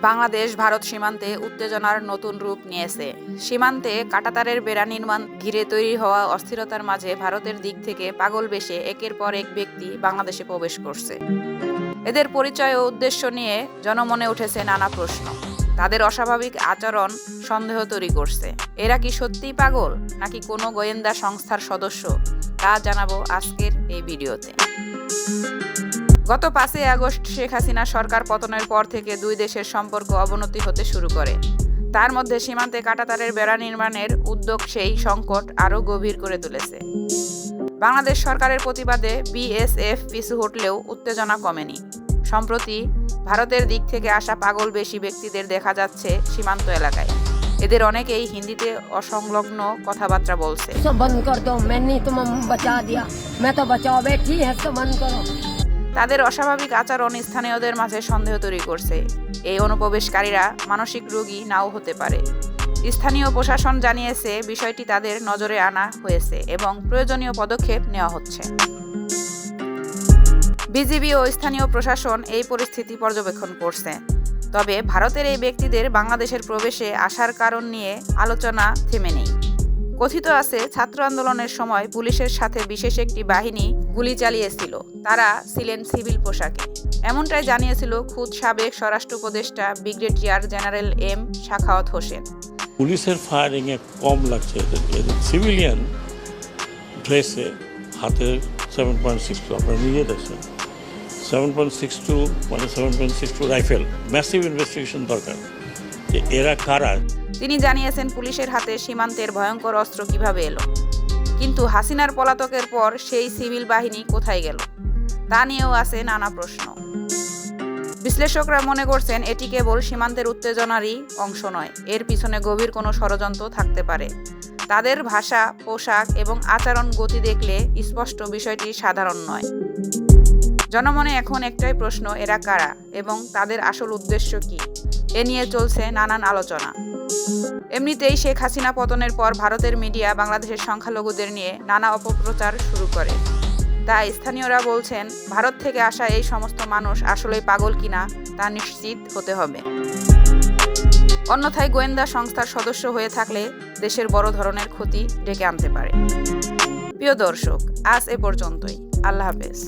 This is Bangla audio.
বাংলাদেশ ভারত সীমান্তে উত্তেজনার নতুন রূপ নিয়েছে। সীমান্তে কাঁটাতারের বেড়া নির্মাণ ঘিরে তৈরি হওয়া অস্থিরতার মাঝে ভারতের দিক থেকে পাগল বেশে একের পর এক ব্যক্তি বাংলাদেশে প্রবেশ করছে। এদের পরিচয় ও উদ্দেশ্য নিয়ে জনমনে উঠেছে নানা প্রশ্ন। তাদের অস্বাভাবিক আচরণ সন্দেহ তৈরি করছে। এরা কি সত্যিই পাগল নাকি কোনো গোয়েন্দা সংস্থার সদস্য, তা জানাবো আজকের এই ভিডিওতে। গত 5 আগস্ট শেখ হাসিনা সরকার পতনের পর থেকে দুই দেশের সম্পর্ক অবনতি হতে শুরু করে। তার মধ্যে সীমান্তে কাঁটাতারের বেড়া নির্মাণের উদ্যোগ সেই সংকট আরও গভীর করে তুলেছে। বাংলাদেশ সরকারের প্রতিবাদে বিএসএফ পিছু হটলেও উত্তেজনা কমেনি। সম্প্রতি ভারতের দিক থেকে আসা পাগল বেশি ব্যক্তিদের দেখা যাচ্ছে সীমান্ত এলাকায়। এদের অনেকেই হিন্দিতে অসংলগ্ন কথাবার্তা বলছে। তাদের অস্বাভাবিক আচরণ স্থানীয়দের মাঝে সন্দেহ তৈরি করছে। এই অনুপ্রবেশকারীরা মানসিক রোগী নাও হতে পারে। স্থানীয় প্রশাসন জানিয়েছে বিষয়টি তাদের নজরে আনা হয়েছে এবং প্রয়োজনীয় পদক্ষেপ নেওয়া হচ্ছে। বিজিবি ও স্থানীয় প্রশাসন এই পরিস্থিতি পর্যবেক্ষণ করছে। তবে ভারতের এই ব্যক্তিদের বাংলাদেশের প্রবেশে আসার কারণ নিয়ে আলোচনা থেমে নেই। কথিত আছে, ছাত্র আন্দোলনের সময় পুলিশের সাথে বিশেষ একটি বাহিনী গুলি চালিয়েছিল। তারা ছিলেন সিভিল পোশাকে, এমনটাই জানিয়েছিল খুদ সাবেক স্বরাষ্ট্র উপদেষ্টা brigadier general M Sakhawat Hossain. পুলিশের ফায়ারিং এ কম লাগছে, সিভিলিয়ান ড্রেসে হাতে 7.62, আপনারা নিজে দেখছেন 7.62 মানে 7.62 রাইফেল। ম্যাসিভ ইনভেস্টিগেশন দরকার যে এরা কারা। তিনি জানিয়েছেন পুলিশের হাতে সীমান্তের ভয়ঙ্কর অস্ত্র কিভাবে এলো, কিন্তু হাসিনার পলাতকের পর সেই সিভিল বাহিনী কোথায় গেল তা নিয়েও আছে নানা প্রশ্ন। বিশ্লেষকরা মনে করছেন এটি কেবল সীমান্তের উত্তেজনারই অংশ নয়, এর পিছনে গভীর কোনো ষড়যন্ত্র থাকতে পারে। তাদের ভাষা, পোশাক এবং আচরণ গতি দেখলে স্পষ্ট বিষয়টি সাধারণ নয়। জনমনে এখন একটাই প্রশ্ন, এরা কারা এবং তাদের আসল উদ্দেশ্য কি? এ নিয়ে চলছে নানান আলোচনা। এমনিতেই শেখ হাসিনা পতনের পর ভারতের মিডিয়া বাংলাদেশের সংখ্যালঘুদের নিয়ে নানা অপপ্রচার শুরু করে। তাই স্থানীয়রা বলছেন ভারত থেকে আসা এই সমস্ত মানুষ আসলেই পাগল কিনা তা নিশ্চিত হতে হবে। অন্যথায় গোয়েন্দা সংস্থার সদস্য হয়ে থাকলে দেশের বড় ধরনের ক্ষতি ডেকে আনতে পারে। প্রিয় দর্শক, আজ এ পর্যন্তই। আল্লাহ হাফেজ।